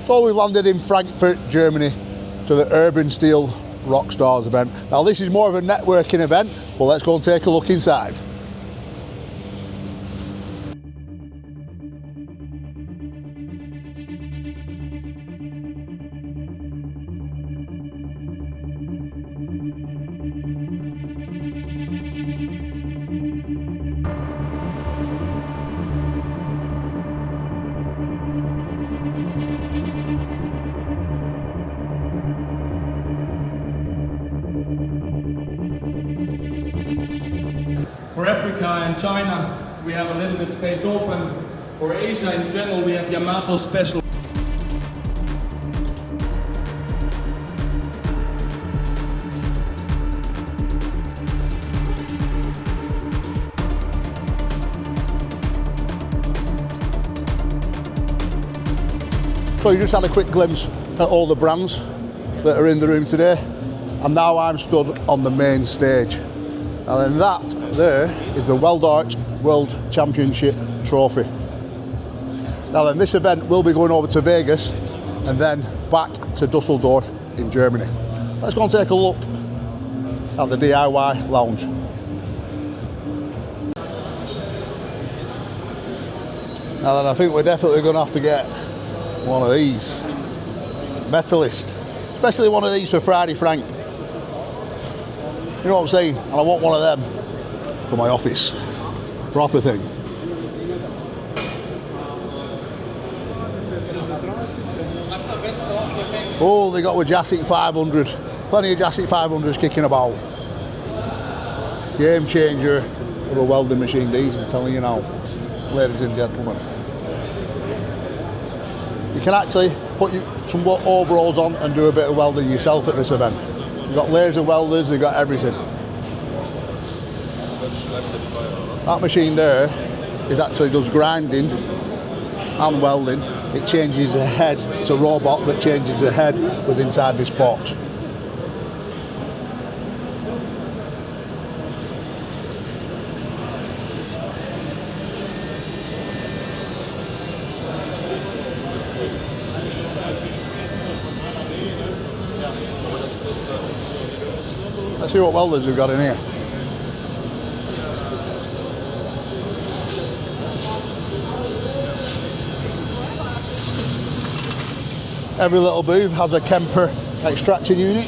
So we've landed in Frankfurt, Germany to the URBAN STEEL ROCKSTARS event. Now this is more of a networking event, but let's go and take a look inside. For Africa and China, we have a little bit space open. For Asia in general, we have Yamato special. So you just had a quick glimpse at all the brands that are in the room today, and now I'm stood on the main stage. And then that there is the WeldArt World Championship Trophy. Now then, this event will be going over to Vegas and then back to Dusseldorf in Germany. Let's go and take a look at the DIY lounge. Now then, I think we're definitely going to have to get one of these. Metalist. Especially one of these for Friday Frank. You know what I'm saying? And I want one of them for my office. Proper thing. Oh, they got a Jasic 500. Plenty of Jasic 500s kicking about. Game changer of a welding machine, these, I'm telling you now, ladies and gentlemen. You can actually put some overalls on and do a bit of welding yourself at this event. They've got laser welders, they've got everything. That machine there actually does grinding and welding. It changes the head. It's a robot that changes the head with inside this box. Let's see what welders we've got in here. Every little booth has a Kemper extraction unit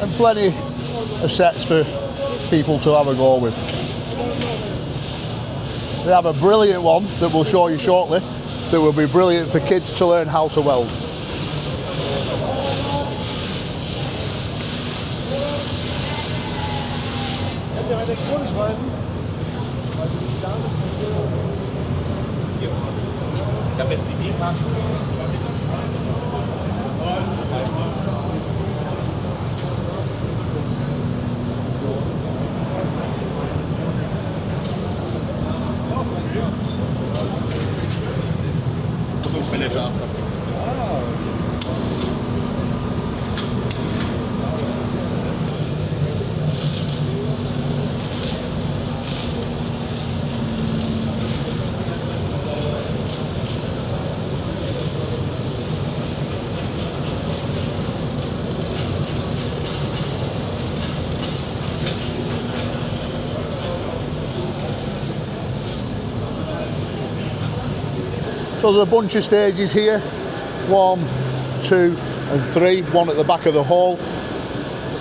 and plenty of sets for people to have a go with. They have a brilliant one that we'll show you shortly that will be brilliant for kids to learn how to weld. Ich habe jetzt CD-Taschen. Manager absatz. So there's a bunch of stages here, 1, 2 and 3, one at the back of the hall.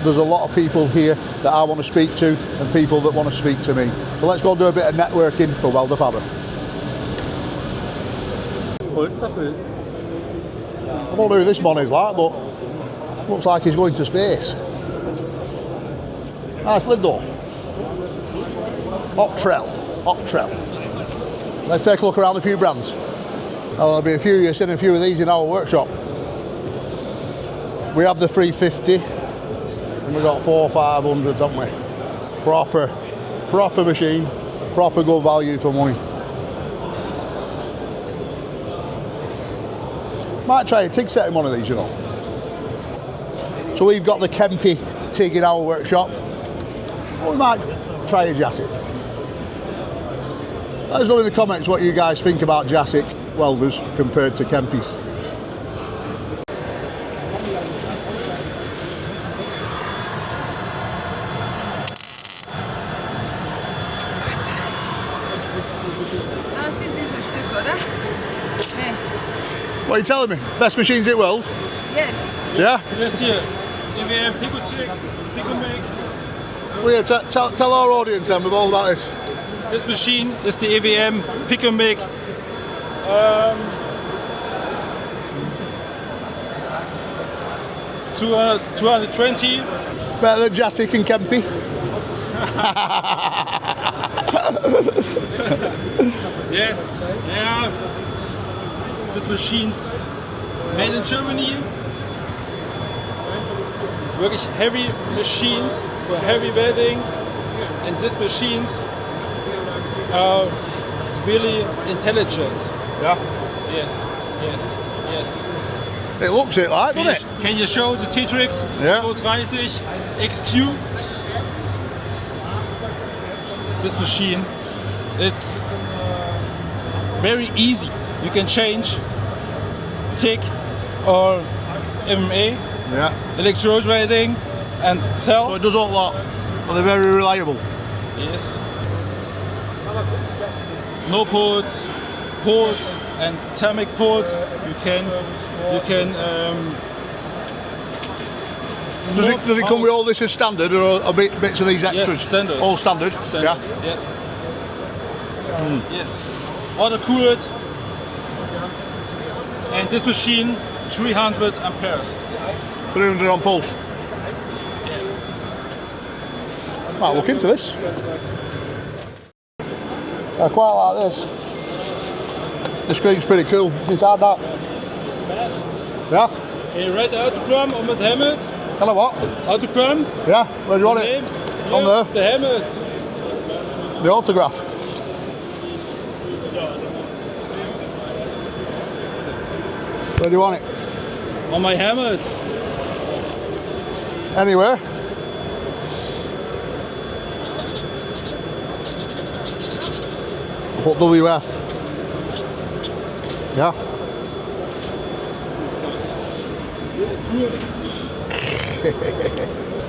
There's a lot of people here that I want to speak to and people that want to speak to me. So let's go and do a bit of networking for WELDERFABBER. I don't know who this man is like, but looks like he's going to space. Nice lid though. Optrel. Let's take a look around a few brands. Now, there'll be a few, you've seen a few of these in our workshop. We have the 350 and we've got 4 500s, haven't we? Proper machine, proper good value for money. Might try a TIG set in one of these, you know. So we've got the Kempi TIG in our workshop. Or we might try a Jasic. Let us know in the comments what you guys think about Jasic welders compared to Kempis. Siz deze stuk, oder? Nee. What are you telling me? Best machines it weld? Yes. Yeah? Yes, here. EWM Pico Check, Pico Make. Well, yeah, tell our audience then all about this. This machine is the EWM Pico Make. 220. Better than Jacek and Kempy. Yes. Yeah. This machine's made in Germany. Wirklich heavy machines for heavy welding, and these machines are really intelligent. Yeah. Yes, yes, yes. It looks it like, doesn't it? Can you show the T-Trix Yeah. 230 XQ? This machine, it's very easy. You can change TIG or MMA, Yeah. electrode welding and So cell. it does all that. Are they very reliable? Yes. No ports and thermic ports. You can Does it come with all this as standard, or a bits of these extras? Yes, standard. All standard? Standard. Yeah. Yes. Yes. Water cooled. And this machine 300 amperes. 300 on pulse. Yes. Might look into this. I quite like this. The screen's pretty cool. It's hard that. Yeah? Can you write the autogram on the helmet? Hello, what? Autogram? Yeah? Where do you want Name? it? On there. The helmet. The autograph. Where do you want it? On my helmet. Anywhere. Put WF. Yeah.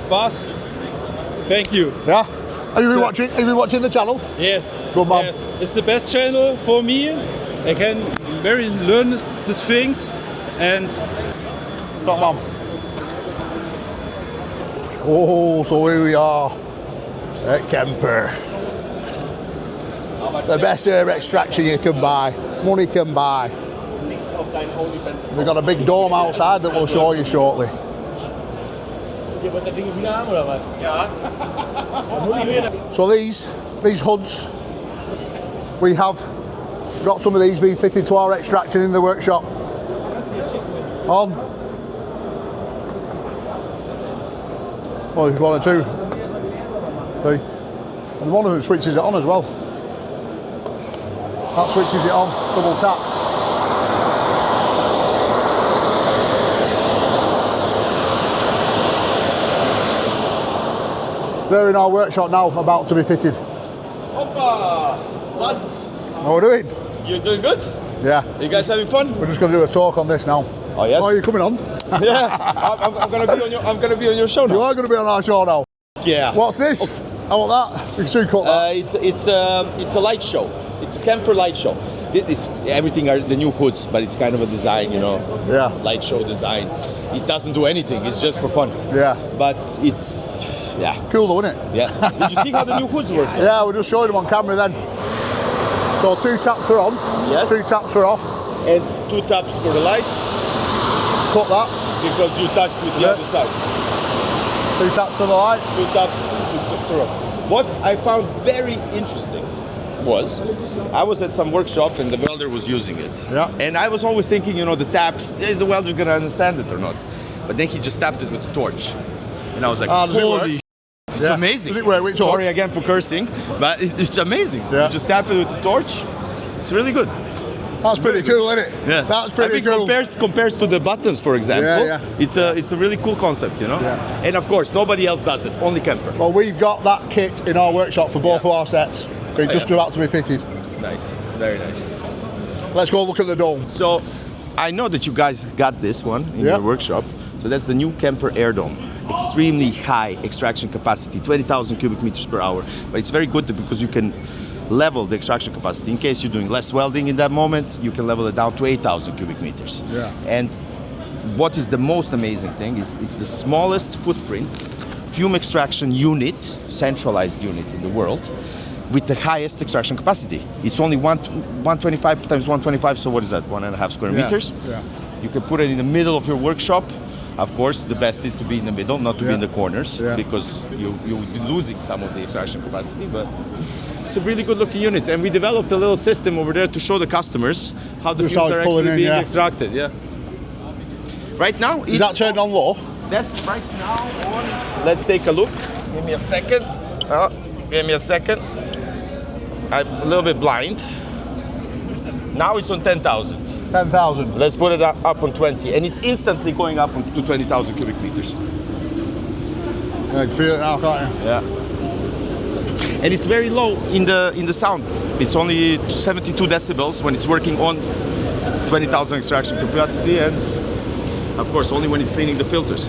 Boss. Thank you. Yeah. Have you been watching? Have you been watching the channel? Yes. Good man. Yes. It's the best channel for me. I can very learn these things and Top man. Oh, so here we are at Kemper. The best herb extraction you can buy. Money can buy. We've got a big dome outside that we'll show you shortly. So these hoods, we have got some of these being fitted to our extraction in the workshop. On. Well, there's one or two. See? And one of them switches it on as well. That switches it on, double tap. They're in our workshop now, about to be fitted. Hoppa! Lads, How are we doing? you're doing good? Yeah. You guys having fun? We're just going to do a talk on this now. Oh yes. Oh, are you coming on? Yeah. I'm gonna be on your show You now. are going to be on our show now. Yeah. What's this? I want that. We can soon cut that. It's a light show. It's a camper light show. This everything are the new hoods, but it's kind of a design, you know. Yeah. Light show design. It doesn't do anything. It's just for fun. Yeah. But it's Cool though, isn't it? yeah. Did you see how the new hoods work? Yeah, we're just showing them on camera then. So 2 taps are on. Yes. 2 taps are off. And 2 taps for the light Cut that. because you touched with the Yeah. other side. 2 taps for the light. 2 taps to throw. What I found very interesting was I was at some workshop and the welder was using it. Yeah. And I was always thinking, you know, the taps, is the welder gonna understand it or not? But then he just tapped it with the torch. And I was like, Does it work? holy it's Yeah. amazing. Does it work with torch? Sorry again for cursing, but it's amazing. Yeah. You just tap it with the torch. It's really good. That's pretty cool, isn't it? Yeah. That's pretty I think cool. compares to the buttons, for example. Yeah, yeah. It's a really cool concept, you know? Yeah. And of course, nobody else does it, only Kemper. Well, we've got that kit in our workshop for both of our sets. They're just about to be fitted. Nice, very nice. Let's go look at the dome. So, I know that you guys got this one in your workshop. So that's the new Kemper Air Dome. Extremely high extraction capacity, 20,000 cubic meters per hour. But it's very good because you can level the extraction capacity. In case you're doing less welding in that moment, you can level it down to 8,000 cubic meters. Yeah. And what is the most amazing thing is it's the smallest footprint fume extraction unit, centralized unit in the world, with the highest extraction capacity. It's only 125 times 125, so what is that, 1.5 square meters? Yeah. You can put it in the middle of your workshop. Of course, the best is to be in the middle, not to be in the corners, because you'll be losing some of the extraction capacity, but it's a really good looking unit. And we developed a little system over there to show the customers how the fumes are actually being extracted. Yeah. Right now, is that turned on low? That's right now on. Let's take a look. Give me a second. Give me a second. I'm a little bit blind. Now it's on 10,000. 10,000. Let's put it up on 20, and it's instantly going up to 20,000 cubic meters. Yeah, you can feel it now, can't you? Yeah. And it's very low in the sound. It's only 72 decibels when it's working on 20,000 extraction capacity, and of course only when it's cleaning the filters.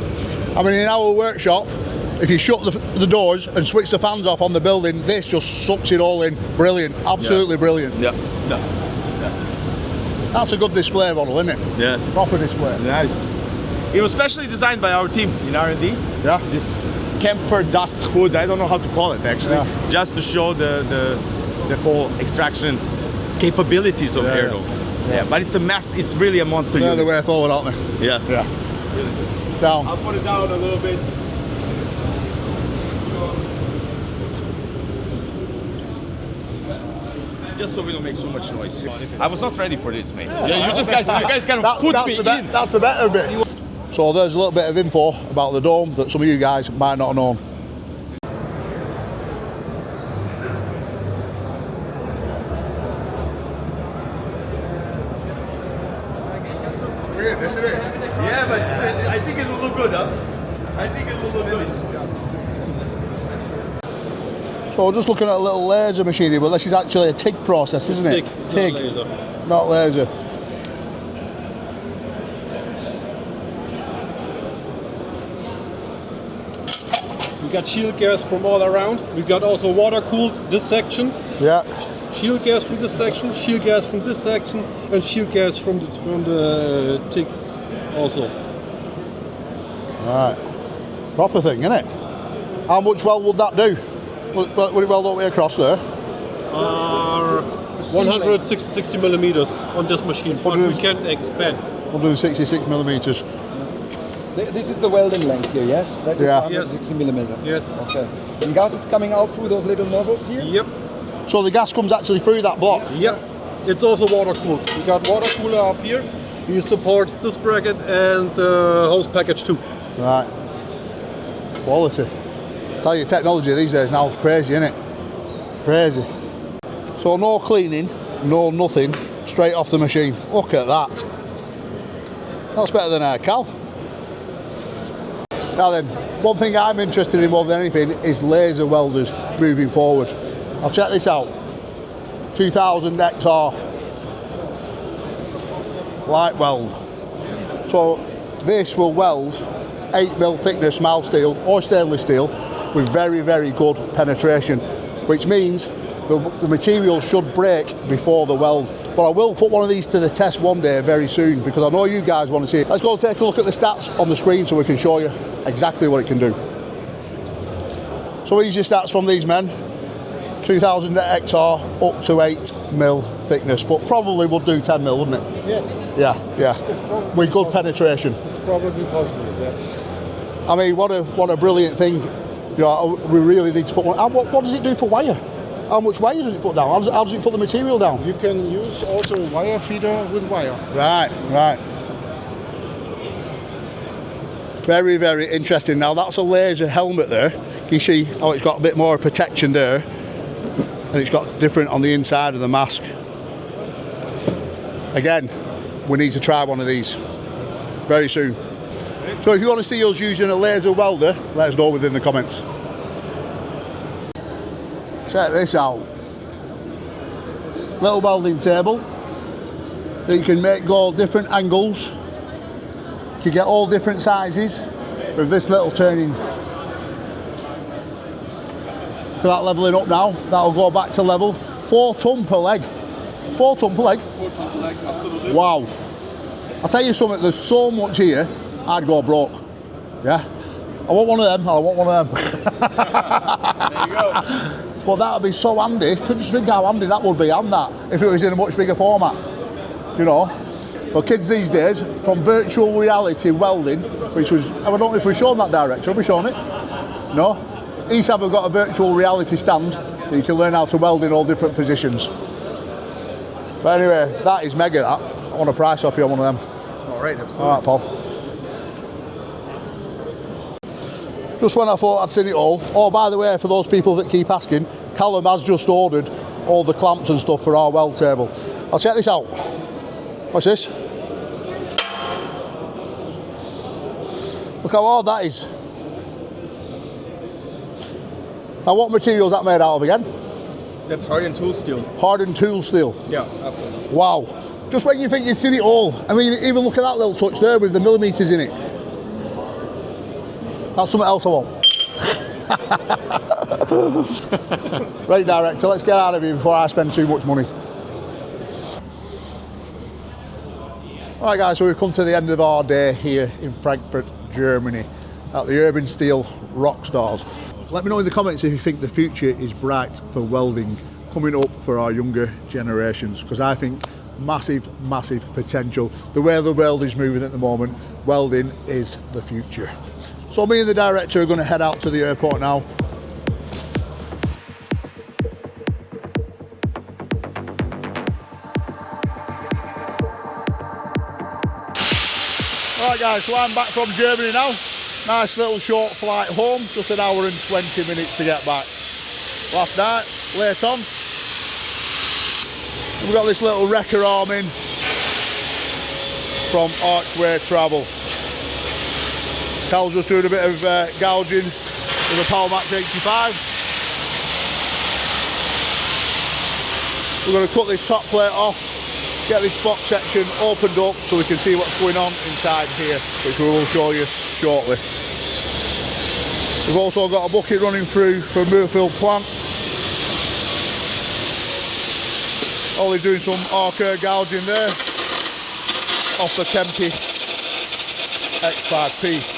I mean, in our workshop, if you shut the doors and switch the fans off on the building, this just sucks it all in. Brilliant, absolutely brilliant. Yeah. That's a good display model, isn't it? Yeah. Proper display. Nice. It was specially designed by our team in R&D. Yeah. This Kemper dust hood, I don't know how to call it actually, just to show the whole extraction capabilities of air dome. Yeah, but it's a mess. It's really a monster unit. They're the way forward, aren't they? Yeah. Yeah. Down. I'll put it down a little bit. Just so we don't make so much noise. I was not ready for this, mate. Yeah, you guys kind of put me in. That's the better bit. So there's a little bit of info about the dome that some of you guys might not have known. Weird, isn't it? Yeah, but I think it will look good, huh? I think it will look good. So we're just looking at a little laser machine here, but this is actually a TIG process, isn't it? TIG, not laser. We got shield gas from all around. We got also water cooled this section. Yeah. Shield gas from this section, shield gas from this section, and shield gas from the TIG also. Right. Proper thing, isn't it? How much weld would that do? Would it weld all the way across there? 160 millimeters on this machine, but we can expand. 166 millimeters. This is the welding length here, yes? That is 160 millimeter. Yes. Okay. And gas is coming out through those little nozzles here? Yep. So the gas comes actually through that block? Yep. It's also water cooled. We got water cooler up here. He supports this bracket and the hose package too. Right. Quality. I tell you, technology these days now is crazy, isn't it? Crazy. So no cleaning, no nothing, straight off the machine. Look at that. That's better than our cow. Now then, one thing I'm interested in more than anything is laser welders moving forward. I'll check this out. 2000 XR light weld. So this will weld 8mm thickness mild steel or stainless steel with very, very good penetration, which means the material should break before the weld. But I will put one of these to the test one day very soon, because I know you guys want to see it. Let's go and take a look at the stats on the screen so we can show you exactly what it can do. So here's your stats from these men. 2000 XR up to 8mm thickness, but probably would do 10mm, wouldn't it? Yes. Yeah. With good penetration. It's probably possible, yeah. I mean, what a brilliant thing. You know, we really need to put one. What does it do for wire? How much wire does it put down? How does it put the material down? You can use also a wire feeder with wire. Right. Very, very interesting. Now that's a laser helmet there. You see how it's got a bit more protection there, and it's got different on the inside of the mask. Again, we need to try one of these very soon. So if you want to see us using a laser welder, let us know within the comments. Check this out. Little welding table. that you can make go different angles. You can get all different sizes with this little turning. For that levelling up now, that'll go back to level. 4 ton per leg. 4 ton per leg? 4 ton per leg, absolutely. Wow. I'll tell you something, there's so much here, I'd go broke. Yeah? I want one of them, I want one of them. There you go. But that would be so handy. Couldn't just think how handy that would be, and that, if it was in a much bigger format. You know? Well, kids these days, from virtual reality welding, which was, I don't know if we've shown that, director, have we shown it? No? ESAB have got a virtual reality stand that you can learn how to weld in all different positions. But anyway, that is mega, that. I want a price off you on one of them. All right, absolutely. All right, Paul. Just when I thought I'd seen it all. Oh, by the way, for those people that keep asking, Callum has just ordered all the clamps and stuff for our weld table. I'll check this out. What's this? Look how hard that is. Now, what material is that made out of again? That's hardened tool steel. Hardened tool steel. Yeah, absolutely. Wow. Just when you think you've seen it all. I mean, even look at that little touch there with the millimetres in it. That's something else I want. Right, director, let's get out of here before I spend too much money. All right, guys, so we've come to the end of our day here in Frankfurt, Germany, at the URBAN Steel Rockstars. Let me know in the comments if you think the future is bright for welding coming up for our younger generations, because I think massive, massive potential. The way the world is moving at the moment, welding is the future. So me and the director are going to head out to the airport now. Alright guys, so I'm back from Germany now. Nice little short flight home, just an hour and 20 minutes to get back. Last night, late on, we've got this little wrecker arm in from Archway Travel. Cal's just doing a bit of gouging with a Powermax 85. We're going to cut this top plate off, get this box section opened up so we can see what's going on inside here, which we will show you shortly. We've also got a bucket running through for Moorfield plant. Ollie's doing some arc gouging there off the Kempe X5P.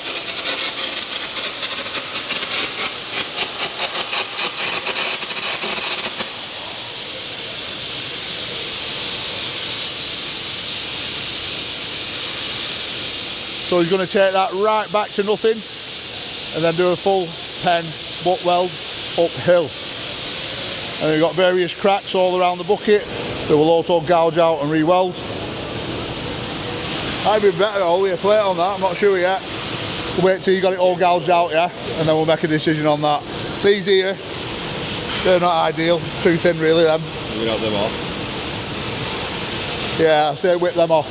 So he's going to take that right back to nothing and then do a full pen butt weld uphill. And we've got various cracks all around the bucket that will also gouge out and re-weld. I'd be better Ollie, a plate on that, I'm not sure yet. We'll wait till you got it all gouged out, yeah, and then we'll make a decision on that. These here, they're not ideal, too thin really them. You know them off? Yeah, I say whip them off.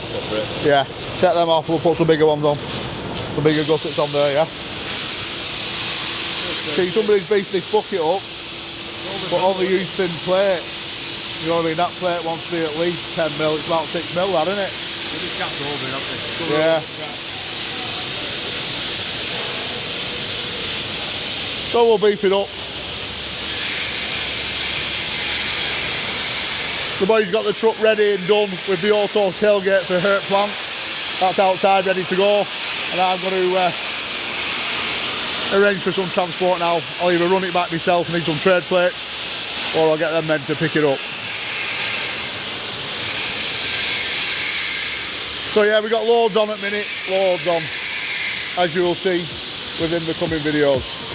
Yeah. Take them off, we'll put some bigger ones on. Some bigger gussets on there, yeah? See, somebody's beefed this bucket up, but only used thin plate. You know what I mean? That plate wants to be at least 10 mil, it's about 6 mil, that, isn't it? Yeah. So we'll beef it up. The boys got the truck ready and done with the auto tailgate for Hurt Plant. That's outside, ready to go, and I'm going to arrange for some transport now. I'll either run it back myself, need some trade plates, or I'll get them men to pick it up. So yeah, we've got loads on at the minute, loads on, as you will see within the coming videos.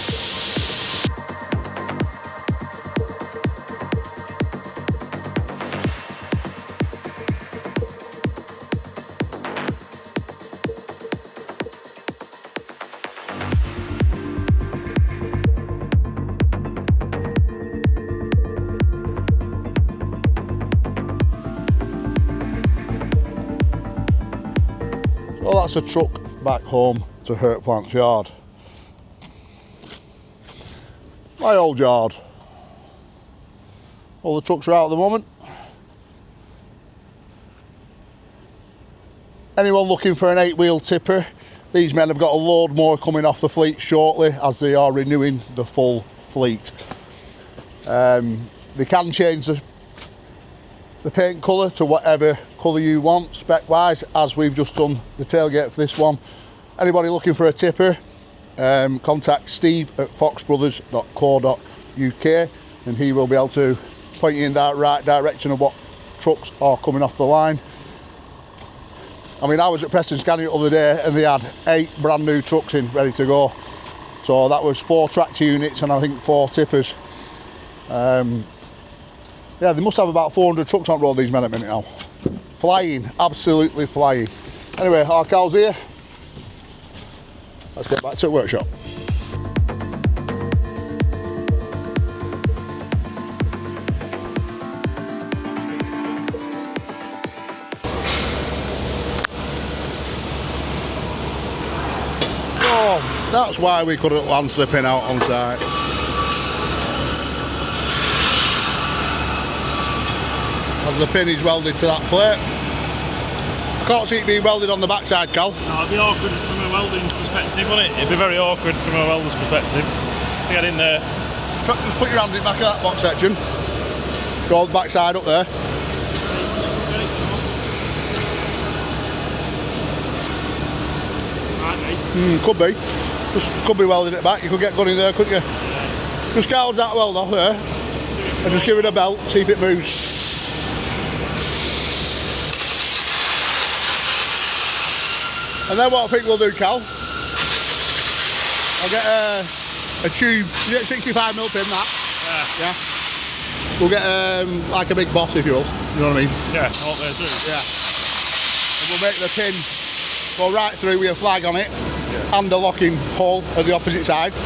Well, that's a truck back home to Hurt Plant's yard. My old yard. All the trucks are out at the moment. anyone looking for an 8-wheel tipper, these men have got a load more coming off the fleet shortly as they are renewing the full fleet. They can change the paint colour to whatever colour you want spec wise, as we've just done the tailgate for this one. Anybody looking for a tipper, contact Steve at foxbrothers.co.uk and he will be able to point you in that right direction of what trucks are coming off the line. I mean, I was at Preston Scanning the other day and they had 8 brand new trucks in ready to go. So that was 4 tractor units and I think 4 tippers. Yeah, they must have about 400 trucks on road, these men at the minute now. Flying, absolutely flying. Anyway, our Cal's here. Let's get back to the workshop. Oh, that's why we couldn't land slipping out on site. As the pin is welded to that plate. I can't see it being welded on the backside, Cal. No, it'd be awkward from a welding perspective, wouldn't it? It'd be very awkward from a welder's perspective to get in there. Just put your hand in the back of that box section. Draw the backside up there. Could be. Just could be welded at the back. You could get gun in there, couldn't you? Just gouge that weld off there and just give it a belt, see if it moves. And then what I think we'll do, Cal, I'll get a tube, you get 65mm pin that. Yeah. We'll get like a big boss, if you will. You know what I mean? Yeah, I want there too. Yeah. And we'll make the pin go right through with a flag on it and a locking hole at the opposite side.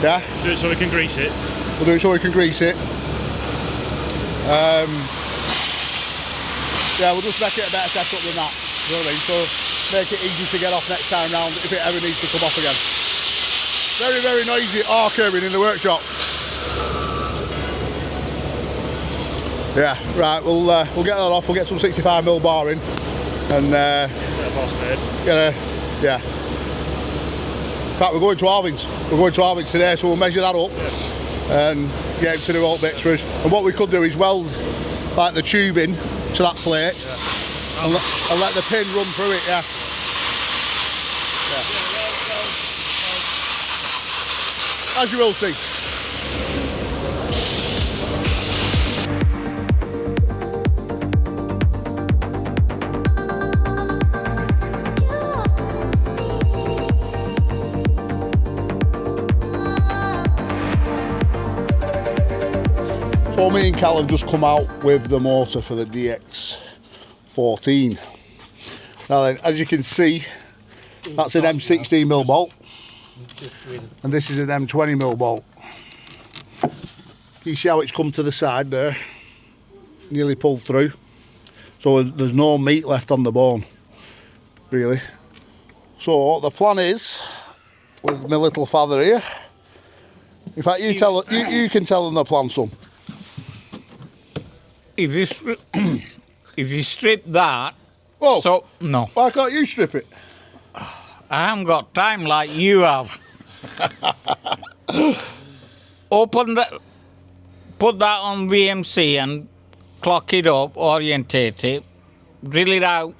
Yeah. Do it so we can grease it. We'll do it so we can grease it. Yeah, we'll just make it a better setup than that. You know what I mean? So make it easy to get off next time round if it ever needs to come off again. Very, very noisy arcing in the workshop. Yeah, right, we'll get that off, we'll get some 65mm bar in and yeah. In fact, we're going to Arvin's. We're going to Arvin's today, so we'll measure that up and get him to do all bits for us. And what we could do is weld like the tubing to that plate and let the pin run through it, yeah. As you will see. So me and Cal have just come out with the motor for the DX14. Now then, as you can see, that's an M16mm bolt. And this is an M20mm bolt. You see how it's come to the side there, nearly pulled through. So there's no meat left on the bone, really. So the plan is, with my little father here, in fact you can tell them the plan, son. If you strip that, Whoa. so no. Why can't you strip it? I haven't got time like you have. Open that, put that on VMC and clock it up, orientate it, drill it out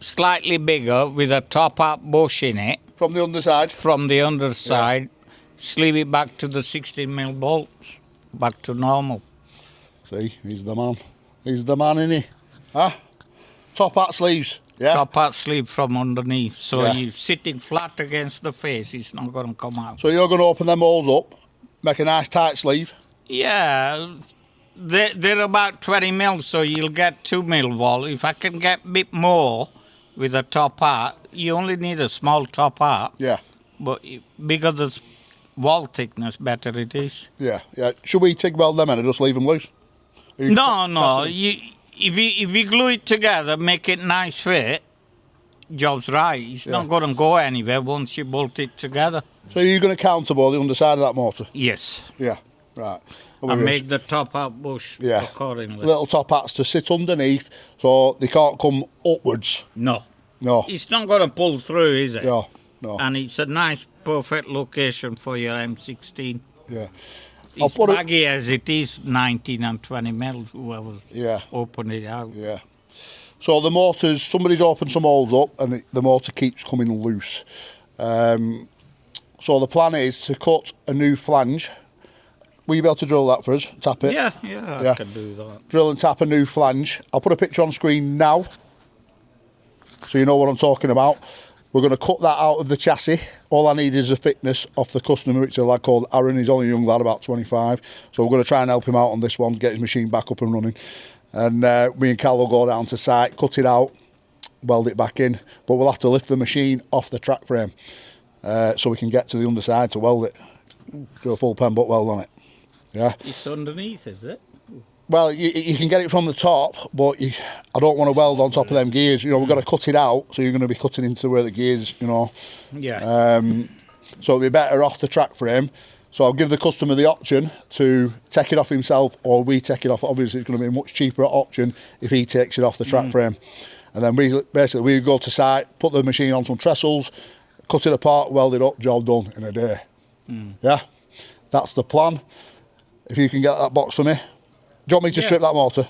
slightly bigger with a top-up bush in it. From the underside? From the underside, sleeve it back to the 16mm bolts, back to normal. See, he's the man. He's the man, isn't he? Huh? Top hat sleeves. Yeah. Top part sleeve from underneath, so you're sitting flat against the face, it's not going to come out. So you're going to open them holes up, make a nice tight sleeve? Yeah, they're about 20mm, so you'll get 2mm wall. If I can get a bit more with a top part, you only need a small top part. Yeah. But bigger the wall thickness, better it is. Yeah, yeah. Should we TIG weld them in and just leave them loose? No. If you glue it together, make it nice fit, job's right. It's not going to go anywhere once you bolt it together. So you're going to counterbore the underside of that motor? Yes. Yeah, right. And make the top hat bush accordingly. Little top hats to sit underneath so they can't come upwards. No. No. It's not going to pull through, is it? No, no. And it's a nice, perfect location for your M16. Yeah. It's baggy as it is, 19 and 20 mil, whoever opened it out. Yeah. So the mortars, somebody's opened some holes up and the mortar keeps coming loose. So the plan is to cut a new flange. Will you be able to drill that for us? Tap it? Yeah, I can do that. Drill and tap a new flange. I'll put a picture on screen now so you know what I'm talking about. We're going to cut that out of the chassis. All I need is a thickness off the customer, which is a lad called Aaron. He's only a young lad, about 25. So we're going to try and help him out on this one, get his machine back up and running. And me and Cal will go down to site, cut it out, weld it back in. But we'll have to lift the machine off the track frame so we can get to the underside to weld it. Do a full pen butt weld on it. Yeah. It's underneath, is it? Well, you can get it from the top, but I don't want to weld on top of them gears. You know, we've got to cut it out, so you're going to be cutting into where the gears, you know. Yeah. So it'll be better off the track frame. So I'll give the customer the option to take it off himself, or we take it off. Obviously, it's going to be a much cheaper option if he takes it off the track frame. And then we go to site, put the machine on some trestles, cut it apart, weld it up, job done in a day. Yeah, that's the plan. If you can get that box for me. Do you want me to strip that mortar?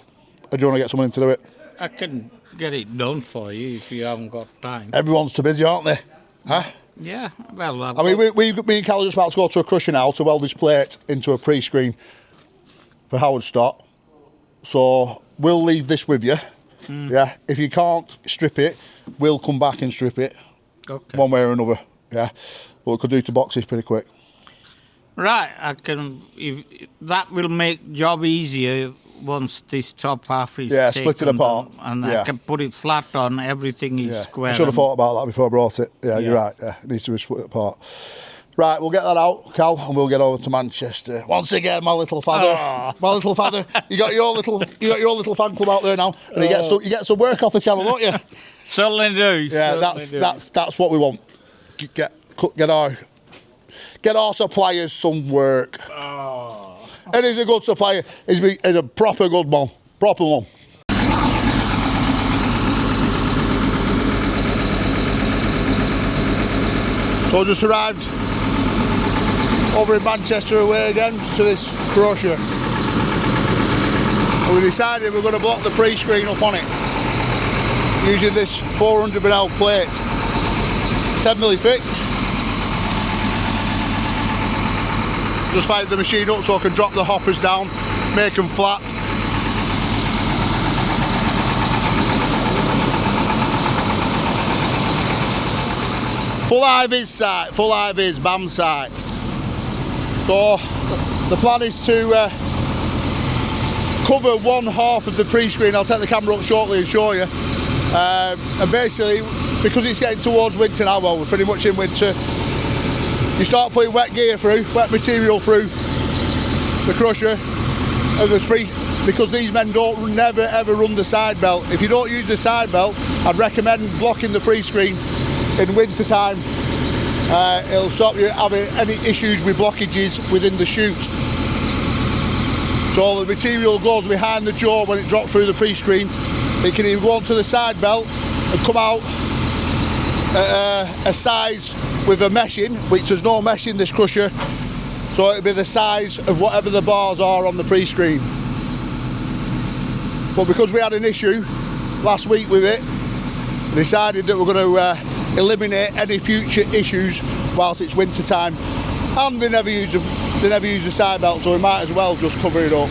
Or do you want to get someone in to do it? I can get it done for you if you haven't got time. Everyone's too busy, aren't they? Huh? Yeah, well... I mean, me and Cal are just about to go to a crusher now to weld this plate into a pre-screen for Howard Stott. So we'll leave this with you. Yeah, if you can't strip it, we'll come back and strip it. Okay. One way or another. Yeah, but we could do 2 boxes pretty quick. Right, I can. If that will make job easier once this top half is split it apart, and I can put it flat on. Everything is square. I should have thought about that before I brought it. Yeah, you're right. Yeah, it needs to be split apart. Right, we'll get that out, Cal, and we'll get over to Manchester once again. My little father, my little father. You got your little fan club out there now, and you get some work off the channel, don't you? Certainly do. Yeah, that's what we want. Get our suppliers some work. And he's a good supplier. He's a proper good one. Proper one. So I just arrived over in Manchester away again to this crusher. And we decided we're going to block the pre-screen up on it using this 400 ml plate. 10mm thick. Just fired the machine up so I can drop the hoppers down, make them flat. Full IVs site, full IVs BAM site. So the plan is to cover 1/2 of the pre-screen. I'll take the camera up shortly and show you. And basically, because it's getting towards winter now, well, we're pretty much in winter, you start putting wet gear through, wet material through the crusher, and because these men never ever run the side belt. If you don't use the side belt, I'd recommend blocking the pre-screen in winter time. It'll stop you having any issues with blockages within the chute. So the material goes behind the jaw when it drops through the pre-screen. It can either go onto the side belt and come out a size with a meshing, which there's no mesh in this crusher, so it'll be the size of whatever the bars are on the pre-screen. But because we had an issue last week with it, we decided that we're going to eliminate any future issues whilst it's winter time, and they never use the side belt, so we might as well just cover it up.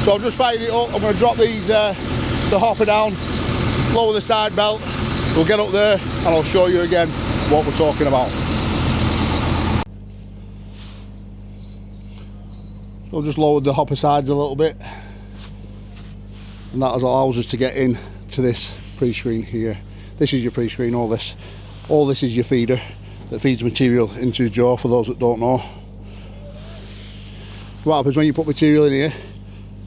So I've just fired it up. I'm going to drop these the hopper down, lower the side belt, we'll get up there and I'll show you again what we're talking about. So I've just lowered the hopper sides a little bit, and that allows us to get in to this pre-screen here. This is your pre-screen. All this is your feeder that feeds material into your jaw, for those that don't know. What happens when you put material in here,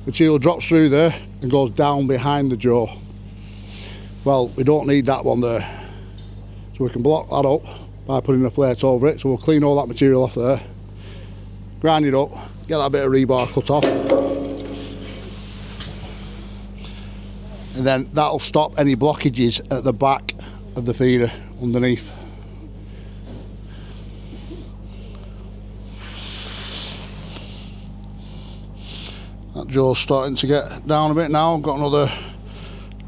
material drops through there and goes down behind the jaw. Well, we don't need that one there, so we can block that up by putting a plate over it. So we'll clean all that material off there, grind it up, get that bit of rebar cut off, and then that'll stop any blockages at the back of the feeder underneath. That jaw's starting to get down a bit now. I've got another,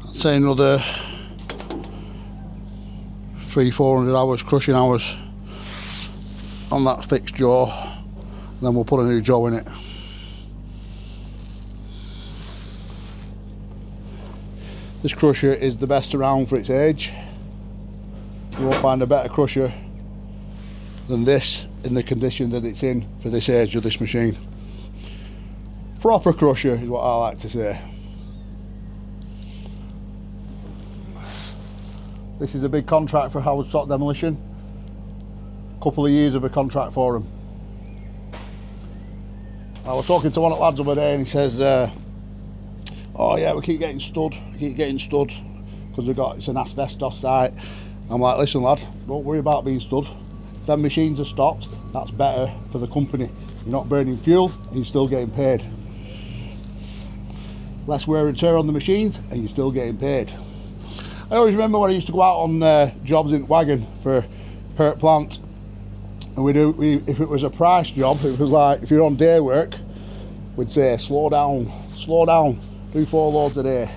I'd say another 300-400 hours, crushing hours on that fixed jaw, and then we'll put a new jaw in it. This crusher is the best around for its age. You won't find a better crusher than this in the condition that it's in for this age of this machine. Proper crusher is what I like to say. This is a big contract for Howard Stock Demolition. Couple of years of a contract for them. I was talking to one of the lads the other day and he says, oh yeah, we keep getting stud, because it's an asbestos site. I'm like, listen lad, don't worry about being stud. If them machines are stopped, that's better for the company. You're not burning fuel, and you're still getting paid. Less wear and tear on the machines, and you're still getting paid. I always remember when I used to go out on jobs in Wagon for Hurt Plant, and if it was a price job, it was like, if you're on day work, we'd say, slow down, do 4 loads a day.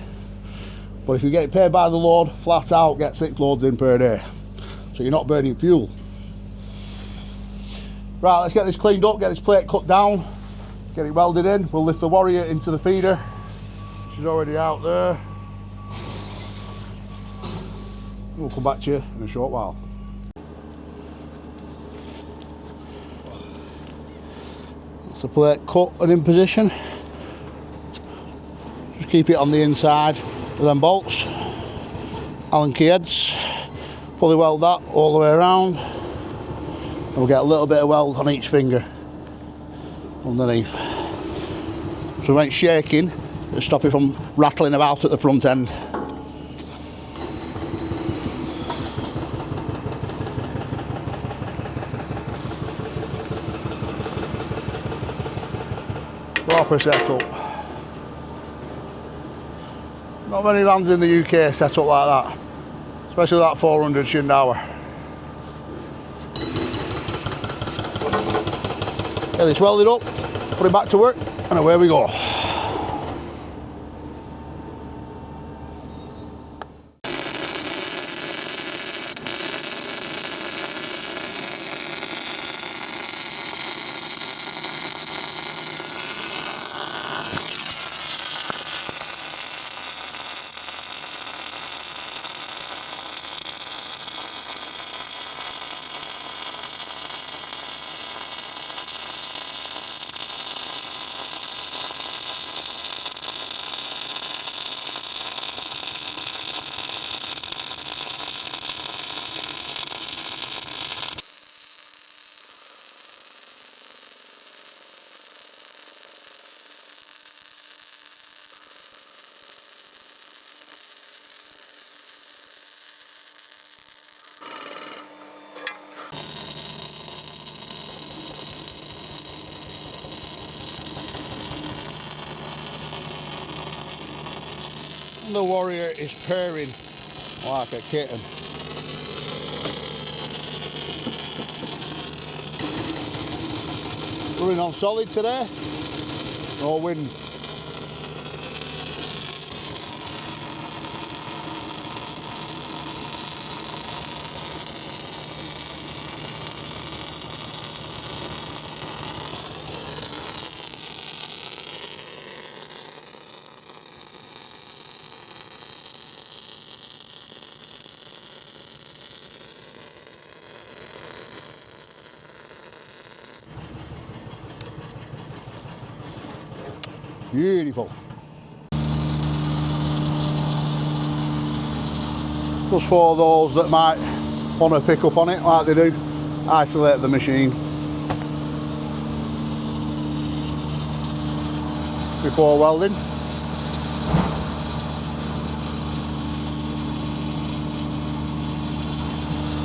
But if you get paid by the load, flat out, get 6 loads in per day. So you're not burning fuel. Right, let's get this cleaned up, get this plate cut down, get it welded in. We'll lift the Warrior into the feeder. She's already out there. We'll come back to you in a short while. That's the plate cut and in position. Just keep it on the inside with them bolts. Allen key heads. Fully weld that all the way around. And we'll get a little bit of weld on each finger underneath. So when it's shaking, it'll stop it from rattling about at the front end. Proper setup. Not many vans in the UK set up like that, especially that 400 Shindauer. Get this welded up, put it back to work, and away we go. The Warrior is purring like a kitten. Running on solid today, no wind. Beautiful. Just for those that might want to pick up on it like they do, isolate the machine before welding.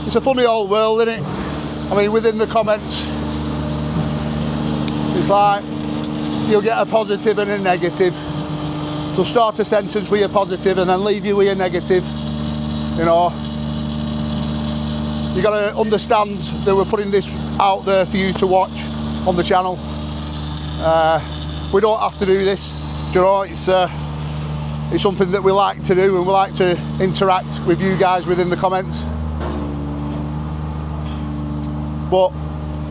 It's a funny old world, isn't it? I mean, within the comments, it's like you'll get a positive and a negative. They'll start a sentence with a positive and then leave you with a negative, you know. You got to understand that we're putting this out there for you to watch on the channel. We don't have to do this, do you know, it's something that we like to do, and we like to interact with you guys within the comments. But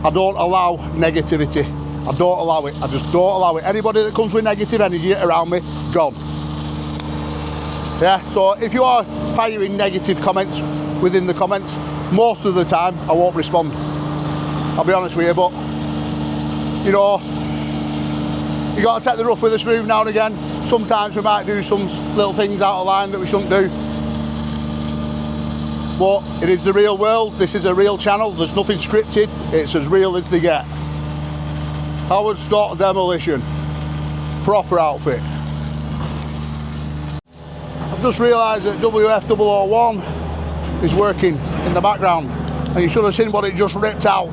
I don't allow negativity. I don't allow it. I just don't allow it. Anybody that comes with negative energy around me, gone. Yeah, so if you are firing negative comments within the comments, most of the time I won't respond. I'll be honest with you, but you know, you got to take the rough with the smooth now and again. Sometimes we might do some little things out of line that we shouldn't do. But it is the real world. This is a real channel. There's nothing scripted. It's as real as they get. Howard Stock Demolition. Proper outfit. I've just realised that WF001 is working in the background, and you should have seen what it just ripped out.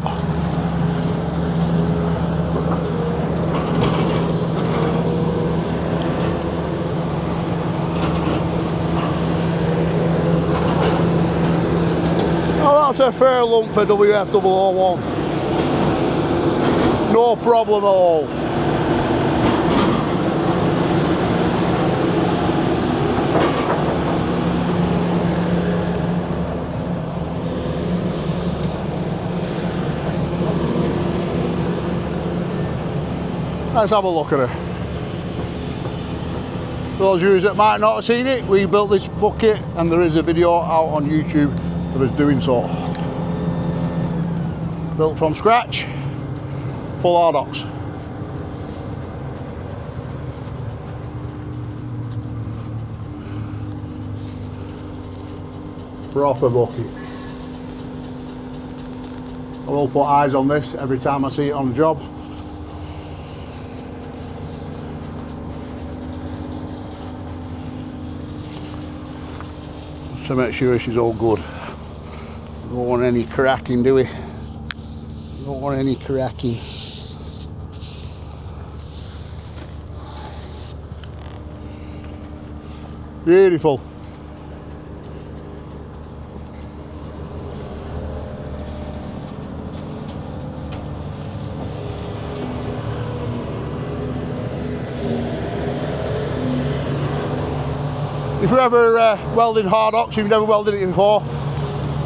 Oh, that's a fair lump for WF001. No problem at all. Let's have a look at her. For those of you that might not have seen it, we built this bucket and there is a video out on YouTube of us doing so. Built from scratch, full Hardox. Proper bucket. I will put eyes on this every time I see it on the job. To make sure she's all good. Don't want any cracking, do we? Don't want any cracking. Beautiful. If you're ever welding Hardox, you've never welded it before,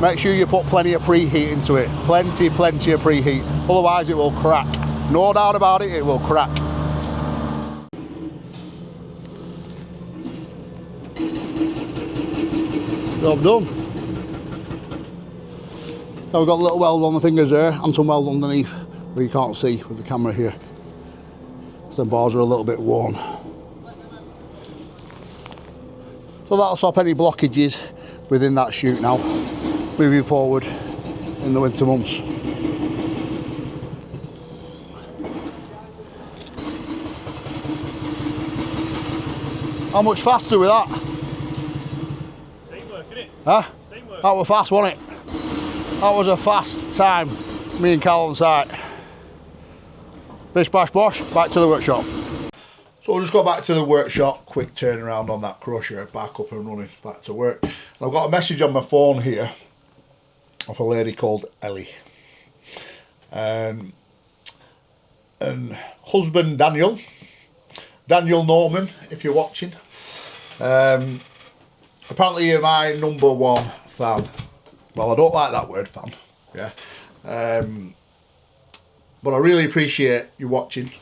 make sure you put plenty of preheat into it. Plenty of preheat. Otherwise it will crack. No doubt about it, it will crack. Job done. Now we've got a little weld on the fingers there and some weld underneath where you can't see with the camera here. So the bars are a little bit worn. So that'll stop any blockages within that chute now, moving forward in the winter months. How much faster with that? Teamwork, innit? Huh? Teamwork. That was fast, wasn't it? That was a fast time, me and Cal on site. Bish bash bosh, back to the workshop. So we'll just go back to the workshop, quick turnaround on that crusher, back up and running, back to work. And I've got a message on my phone here of a lady called Ellie. And husband Daniel Norman, if you're watching. Apparently you're my #1 fan. Well, I don't like that word, fan, yeah. But I really appreciate you watching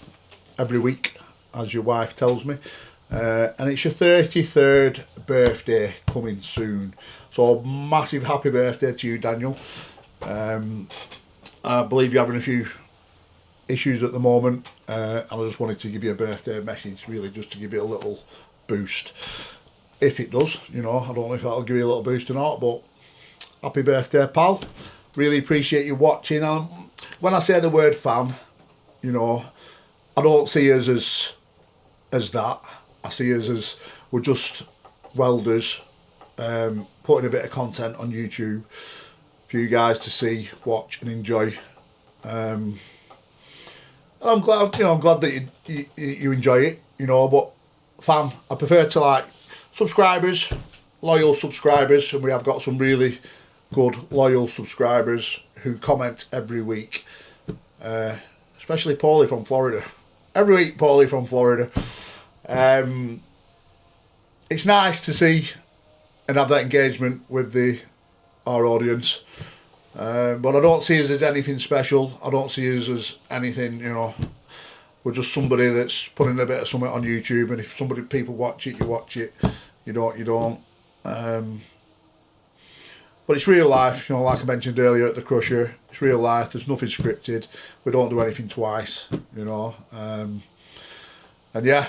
every week, as your wife tells me, and it's your 33rd birthday coming soon, so massive happy birthday to you, Daniel. I believe you're having a few issues at the moment, and I just wanted to give you a birthday message, really just to give you a little boost, if it does, you know. I don't know if that'll give you a little boost or not, but happy birthday, pal. Really appreciate you watching. When I say the word fan, you know, I don't see us as that. I see us as we're just welders putting a bit of content on YouTube for you guys to see, watch and enjoy. And I'm glad, you know, I'm glad that you enjoy it, you know. But fan, I prefer to like subscribers, loyal subscribers, and we have got some really good, loyal subscribers who comment every week. Especially Paulie from Florida. Every week, Paulie from Florida. It's nice to see and have that engagement with our audience. But I don't see us as anything special. I don't see us as anything, you know. We're just somebody that's putting a bit of something on YouTube, and if people watch it, you watch it. You don't, you don't. But it's real life, you know, like I mentioned earlier at the Crusher. It's real life. There's nothing scripted. We don't do anything twice, you know. And yeah.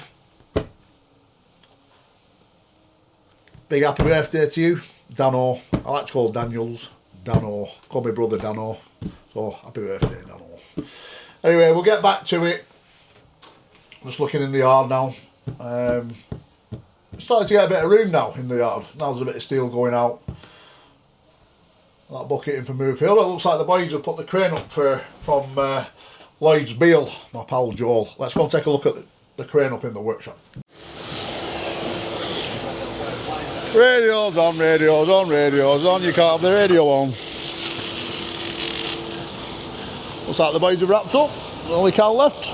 Big happy birthday to you, Dano. I like to call Daniels Dano. Call my brother Dano. So happy birthday, Dano. Anyway, we'll get back to it. Just looking in the yard now. Starting to get a bit of room now in the yard. Now there's a bit of steel going out. That bucket in for move field. It looks like the boys have put the crane up from Lloyd's Beale, my pal Joel. Let's go and take a look at the crane up in the workshop. Radio's on, radio's on, radio's on. You can't have the radio on. Looks like the boys have wrapped up. There's only Cal left.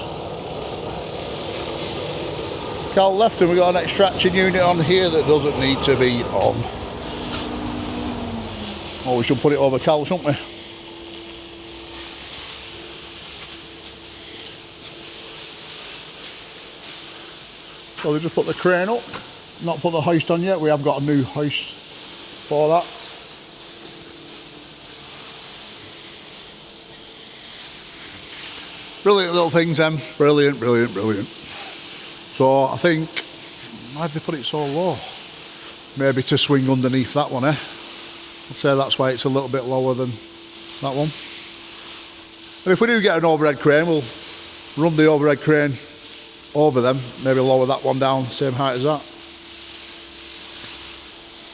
Cal left, and we've got an extraction unit on here that doesn't need to be on. Oh, we should put it over Cal, shouldn't we? So we just put the crane up. Not put the hoist on yet. We have got a new hoist for that. Brilliant little things, them. Brilliant, brilliant, brilliant. So I think, why did they put it so low? Maybe to swing underneath that one, eh? I'd say that's why it's a little bit lower than that one. And if we do get an overhead crane, we'll run the overhead crane over them. Maybe lower that one down, same height as that.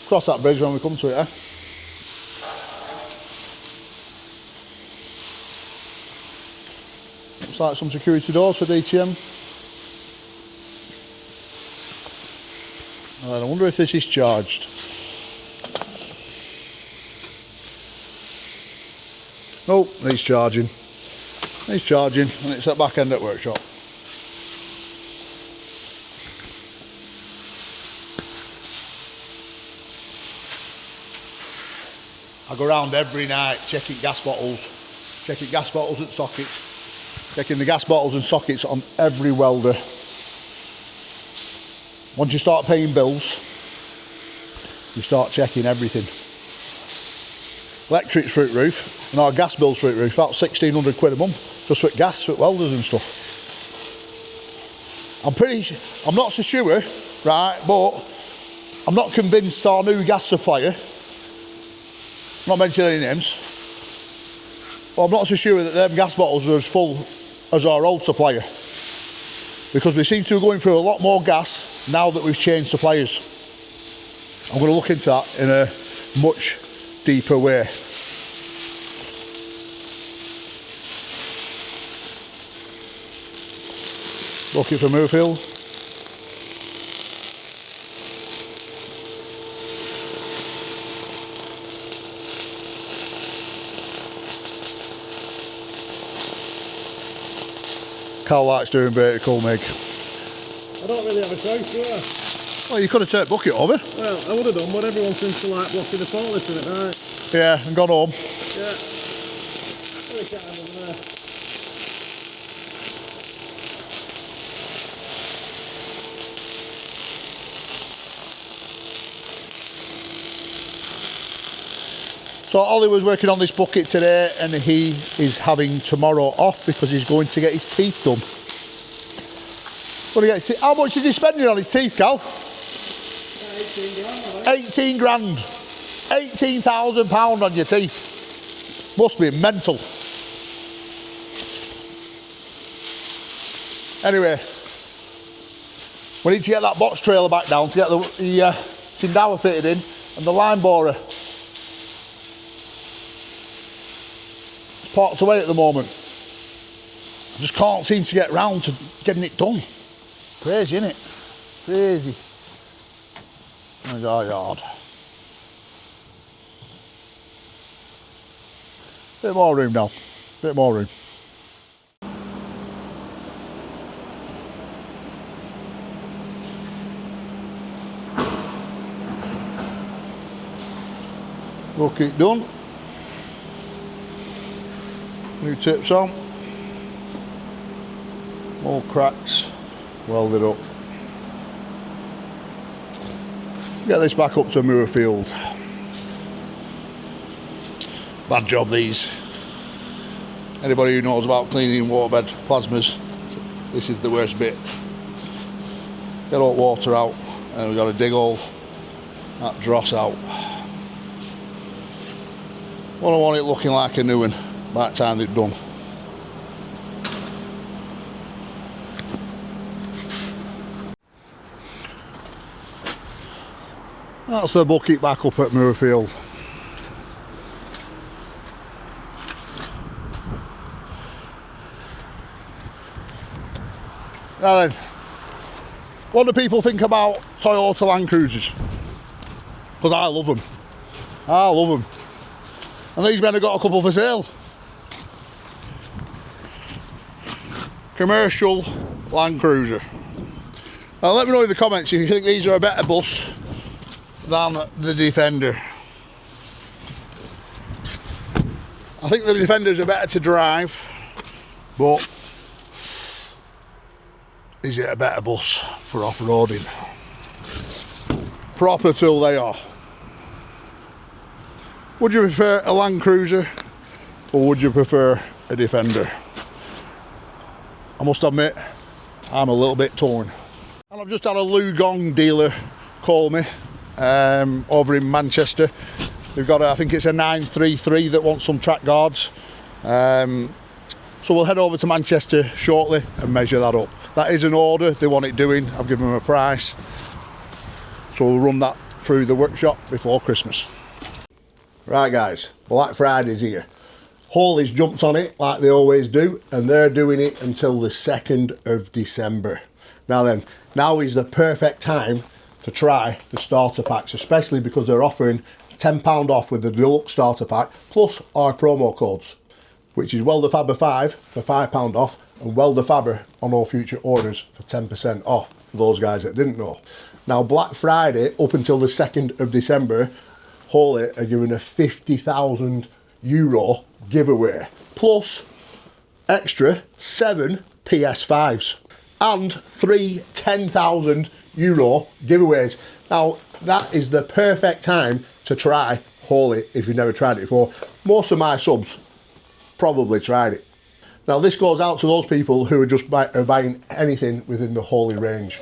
Cross that bridge when we come to it, eh? Looks like some security doors for DTM. I wonder if this is charged. Nope, needs charging. Needs charging, and it's at back end at workshop. I go around every night checking gas bottles and sockets, checking the gas bottles and sockets on every welder. Once you start paying bills, you start checking everything. Electric's through the roof, and our gas bill's through the roof, about 1,600 quid a month, just for gas, for welders and stuff. I'm not so sure, right, but I'm not convinced our new gas supplier, I'm not mentioning any names, but I'm not so sure that them gas bottles are as full as our old supplier, because we seem to be going through a lot more gas now that we've changed suppliers. I'm going to look into that in a much deeper way. Bucket for Moorfield. Carl likes doing vertical, Meg. I don't really have a choice, do I? Well, you could have turned bucket over. Well, I would have done, but everyone seems to like blocking the forklift in it, right? Yeah, and gone home. Yeah. Very kind of them there. So Ollie was working on this bucket today, and he is having tomorrow off because he's going to get his teeth done. How much is he spending on his teeth, Cal? 18 grand. 18,000 pounds on your teeth. Must be mental. Anyway, we need to get that box trailer back down to get the Chindawa fitted in and the line borer. It's parked away at the moment. I just can't seem to get round to getting it done. Crazy, innit? Crazy. There's our yard. Bit more room now, bit more room. Bucket done. New tips on. More cracks welded up. Get this back up to Moorfield. Bad job these. Anybody who knows about cleaning waterbed plasmas, this is the worst bit. Get all water out and we've got to dig all that dross out. Well, I want it looking like a new one by the time they're done. That's the bucket back up at Moorfield. Now then, what do people think about Toyota Land Cruisers? Because I love them. I love them. And these men have got a couple for sale. Commercial Land Cruiser. Now let me know in the comments if you think these are a better bus than the Defender. I think the Defenders are better to drive, but is it a better bus for off-roading? Proper tool they are. Would you prefer a Land Cruiser or would you prefer a Defender? I must admit, I'm a little bit torn. And I've just had a Lugong dealer call me over in Manchester. They've got, I think it's a 933 that wants some track guards. So we'll head over to Manchester shortly and measure that up. That is an order, they want it doing, I've given them a price. So we'll run that through the workshop before Christmas. Right guys, Black Friday's here. Hawley's jumped on it like they always do, and they're doing it until the 2nd of December. Now then, now is the perfect time to try the starter packs, especially because they're offering £10 off with the deluxe starter pack, plus our promo codes, which is WELDERFABBER5 for £5 off, and WELDERFABBER on all future orders for 10% off, for those guys that didn't know. Now Black Friday, up until the 2nd of December, Hawley are giving a €50,000 giveaway, plus extra 7 PS5s and 3 €10,000 giveaways. Now that is the perfect time to try Hawley if you've never tried it before. Most of my subs probably tried it. Now this goes out to those people who are just buying anything within the Hawley range,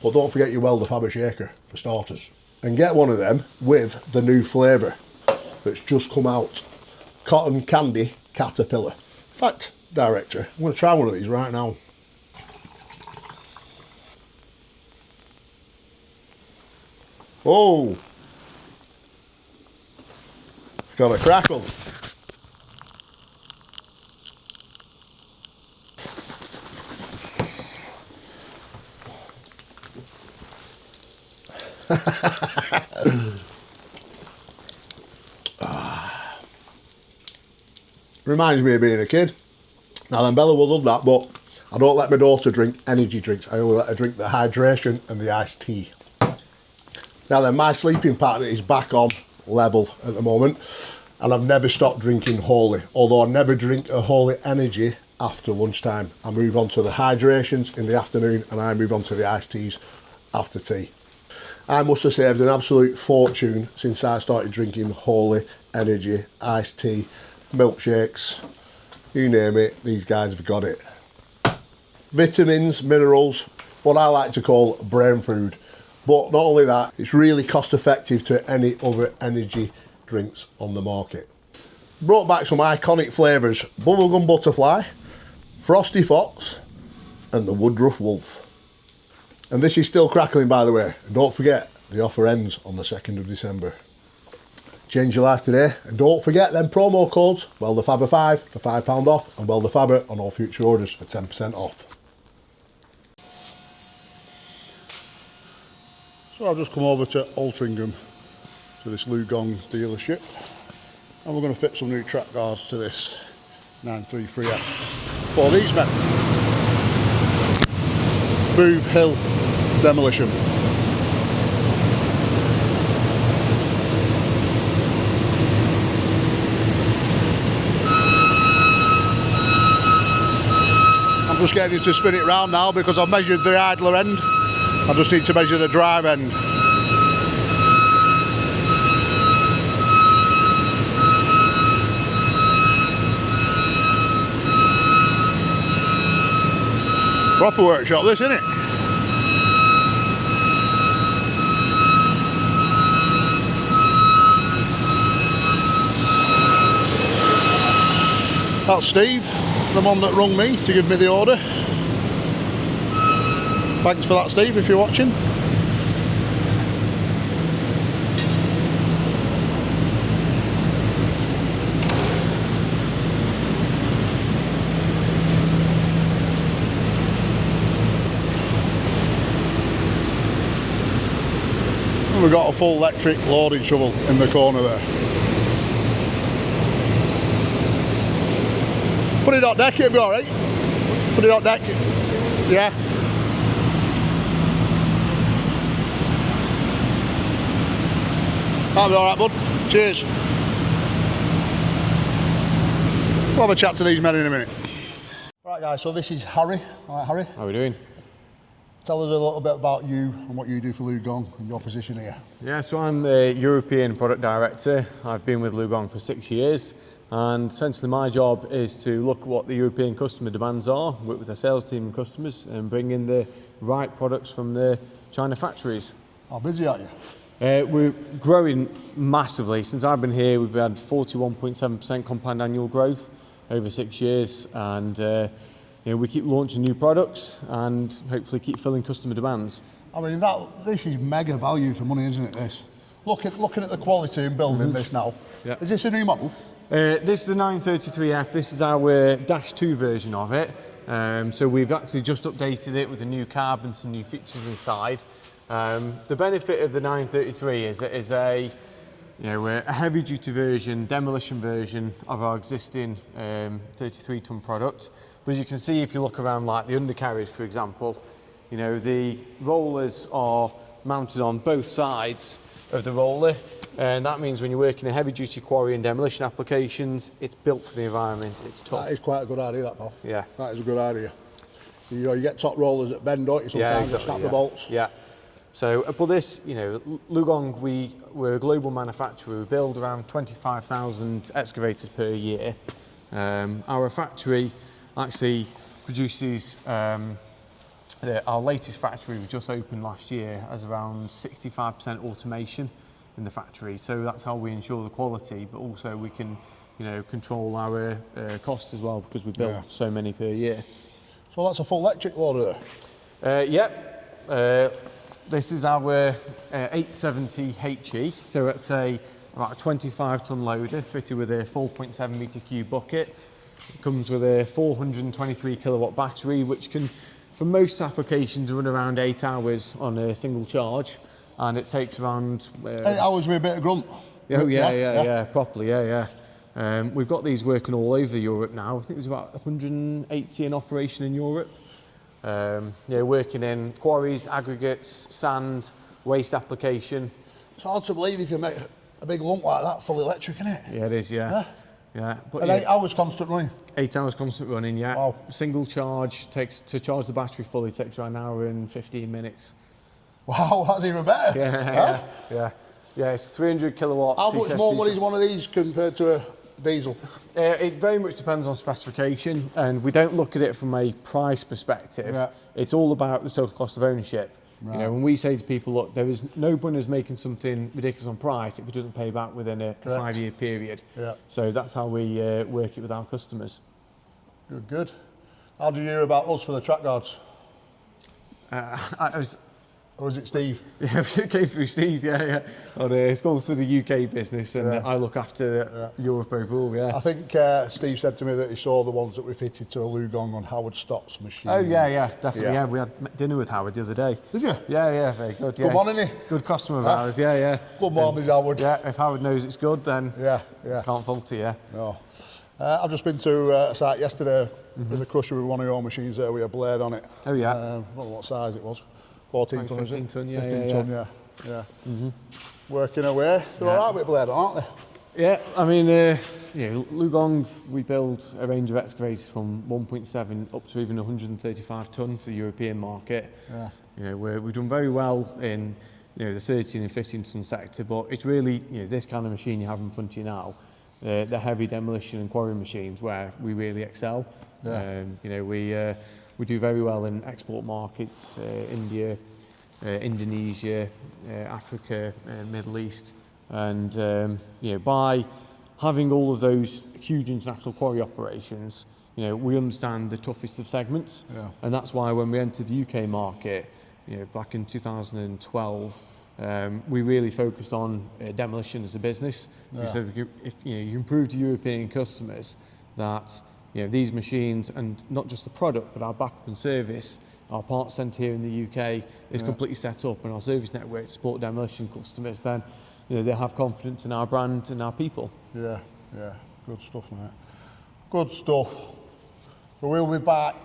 but don't forget your WELDERFABBER shaker for starters. And get one of them with the new flavour that's just come out. Cotton Candy Caterpillar. In fact, director, I'm going to try one of these right now. Oh! It's got a crackle. Reminds me of being a kid. Now then, Bella will love that, but I don't let my daughter drink energy drinks. I only let her drink the hydration and the iced tea. Now then, my sleeping pattern is back on level at the moment, and I've never stopped drinking Hawley, although I never drink a Hawley energy after lunchtime. I move on to the hydrations in the afternoon, and I move on to the iced teas after tea. I must have saved an absolute fortune since I started drinking Hawley energy, iced tea, milkshakes, you name it, these guys have got it. Vitamins, minerals, what I like to call brain food. But not only that, it's really cost effective to any other energy drinks on the market. Brought back some iconic flavours: Bubblegum Butterfly, Frosty Fox and the Woodruff Wolf. And this is still crackling, by the way. And don't forget, the offer ends on the 2nd of December. Change your life today, and don't forget them promo codes: WELDERFABBER5 for £5 off, and WELDERFABBER on all future orders for 10% off. So I've just come over to Altrincham, to this Lugong dealership, And we're going to fit some new track guards to this 933F for these men. Move Hill Demolition. I'm just getting it to spin it round now because I've measured the idler end. I just need to measure the drive end. Proper workshop this, isn't it? That's Steve, the one that rung me to give me the order. Thanks for that, Steve, if you're watching. And we've got a full electric loading shovel in the corner there. Put it on deck, it'll be alright. Put it on deck. Yeah. That'll be alright, bud. Cheers. We'll have a chat to these men in a minute. Right, guys, so this is Harry. All right, Harry. How are we doing? Tell us a little bit about you and what you do for Lugong and your position here. Yeah, so I'm the European Product Director. I've been with Lugong for 6 years, and essentially my job is to look at what the European customer demands are, work with our sales team and customers, and bring in the right products from the China factories. How busy are you? We're growing massively. Since I've been here, we've had 41.7% compound annual growth over 6 years, and you know, we keep launching new products and hopefully keep filling customer demands. I mean, this is mega value for money, isn't it, this? Looking at the quality in building this now. Yeah. Is this a new model? This is the 933F. This is our Dash 2 version of it. So we've actually just updated it with a new cab and some new features inside. The benefit of the 933 is it is a heavy duty version, demolition version of our existing 33-ton product. But as you can see, if you look around like the undercarriage, for example, you know, the rollers are mounted on both sides of the roller, and that means when you're working in heavy duty quarry and demolition applications, it's built for the environment, it's tough. That is quite a good idea, that, pal. Yeah. That is a good idea. You know, you get top rollers that bend, don't you, sometimes, yeah, exactly, snap the bolts. Yeah. So, but this, you know, Lugong, we're a global manufacturer. We build around 25,000 excavators per year. Our factory actually produces, our latest factory we just opened last year has around 65% automation in the factory. So that's how we ensure the quality, but also we can, you know, control our cost as well because we build so many per year. So that's a full electric loader there? Yep. This is our 870 HE, so it's about a 25-ton loader fitted with a 4.7 metre cube bucket. It comes with a 423 kilowatt battery, which can, for most applications, run around 8 hours on a single charge, and it takes around 8 hours with a bit of grunt. Oh yeah, properly, yeah. We've got these working all over Europe now. I think there's about 180 in operation in Europe. Working in quarries, aggregates, sand, waste application. It's hard to believe you can make a big lump like that full electric, isn't it? Yeah, it is, yeah. But and 8 hours constant running? 8 hours constant running, yeah. Wow. Single charge, to charge the battery fully takes around an hour and 15 minutes. Wow, that's even better. Yeah, it's 300 kilowatts. How much more money is one of these compared to a diesel? It very much depends on specification, and we don't look at it from a price perspective. Yeah. It's all about the total cost of ownership. Right. You know, when we say to people, look, there is no point in making something ridiculous on price if it doesn't pay back within a 5-year period. Yeah. So that's how we work it with our customers. Good. How did you hear about us for the track guards? I Or is it Steve? Yeah, it came through Steve, yeah. And, it's gone through the UK business, and I look after Europe overall, yeah. I think Steve said to me that he saw the ones that we fitted to a Lugong on Howard Stock's machine. Oh, yeah, definitely, yeah. We had dinner with Howard the other day. Did you? Yeah, very good. Good morning, isn't he? Good customer of ours, yeah. Good morning, Howard. Yeah, if Howard knows it's good, then yeah. Can't fault it, yeah. No. I've just been to a site yesterday with a crusher with one of your machines there with a blade on it. Oh, yeah. I don't know what size it was. 14 ton, is it? 15 ton, yeah. 15 ton, yeah. Working away. They're all right with blade, aren't they? Yeah, I mean, Lugong, we build a range of excavators from 1.7 up to even 135 ton for the European market. Yeah. We've done very well in the 13 and 15 ton sector, but it's really this kind of machine you have in front of you now, the heavy demolition and quarry machines, where we really excel. Yeah. We do very well in export markets, India, Indonesia, Africa, Middle East, and by having all of those huge international quarry operations, we understand the toughest of segments, and that's why when we entered the UK market, back in 2012, we really focused on demolition as a business. We said if you can prove to European customers that these machines, and not just the product, but our backup and service, our parts centre here in the UK is completely set up, and our service network to support demolition customers, then they have confidence in our brand and our people. Yeah, good stuff, mate. Good stuff. But we'll be back.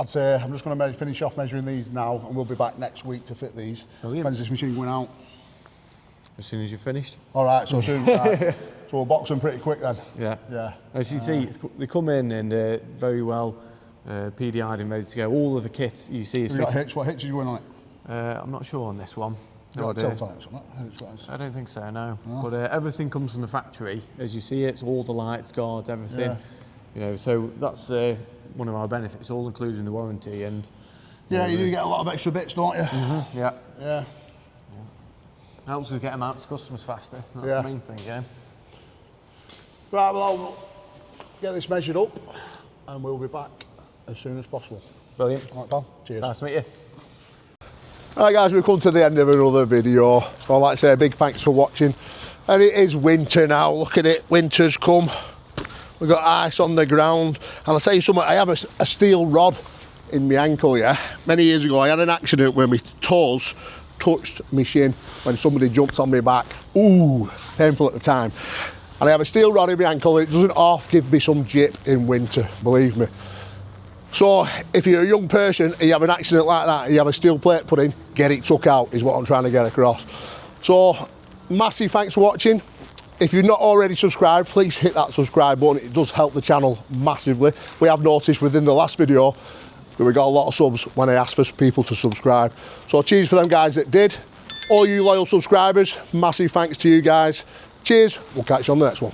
I'd say I'm just going to finish off measuring these now, and we'll be back next week to fit these. When's this machine going out? As soon as you're finished. All right, so soon. Right. So we'll box them pretty quick then. Yeah. As you see, they come in and very well PDI'd and ready to go. All of the kit you see is. Have you got hitch? What hitch are you going on it? I'm not sure on this one. You got a tilt on it or something? I don't think so, no. But everything comes from the factory, as you see it. It's all the lights, guards, everything. So that's one of our benefits, all included in the warranty. And you do get a lot of extra bits, don't you? Yeah. Helps us get them out to customers faster. That's the main thing, Right, well, I'll get this measured up, and we'll be back as soon as possible. Brilliant. All right, pal. Cheers. Nice to meet you. Alright guys, we've come to the end of another video. So I'd like to say a big thanks for watching. And it is winter now, look at it, winter's come. We've got ice on the ground. And I'll tell you something, I have a steel rod in my ankle, Many years ago I had an accident where my toes touched my shin when somebody jumped on my back. Ooh, painful at the time. And I have a steel rod in my ankle, and it doesn't half give me some jip in winter, believe me. So if you're a young person and you have an accident like that and you have a steel plate put in, get it took out is what I'm trying to get across. So massive thanks for watching. If you've not already subscribed, please hit that subscribe button. It does help the channel massively. We have noticed within the last video that we got a lot of subs when I asked for people to subscribe. So cheers for them guys that did. All you loyal subscribers, massive thanks to you guys. Cheers, we'll catch you on the next one.